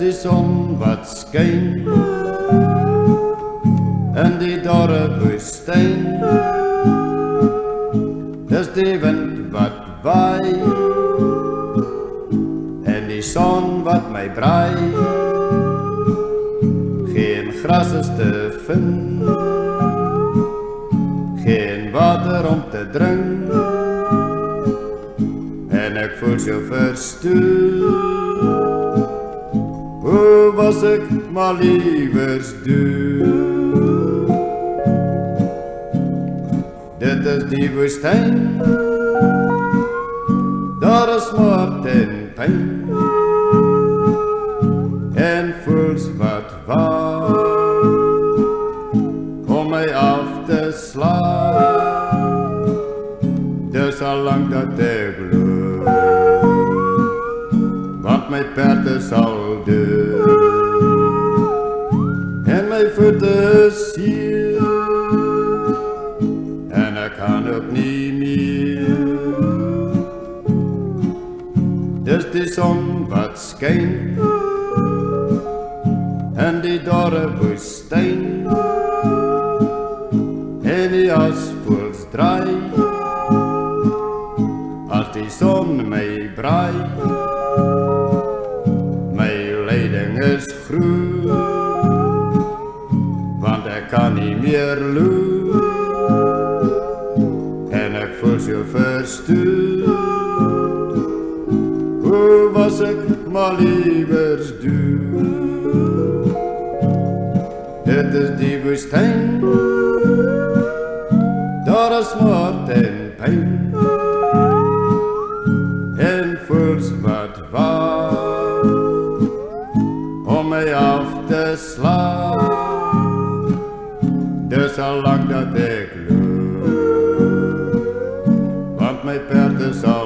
die zon wat scheen en die dorre woestijn. Dis die wind wat waai en die zon wat mij braai. Geen gras is te vind, geen water om te drinken, en ik voel zo verstuurd. Hoe was ik maar lievers duur. Dit is die woestijn, daar is moord en pijn, en voels wat waar om mij af te slaan. Dus al lang dat ik loop, want mijn perd is al dood en mijn voeten ziel, en ik kan ook niet meer. Dus die zon wat schijnt en die dorre woestijn en die asvoels draai. Als die zon mij braait, mijn leiding is groen, want ik kan niet meer lopen en ik voel zo verstuurd. Hoe was ik maar lievers duur. Dit is die woestijn, daar is moord en pijn, en voels wat waar om mij af te slaan. Dus al lang dat ik loop, want mijn perd is al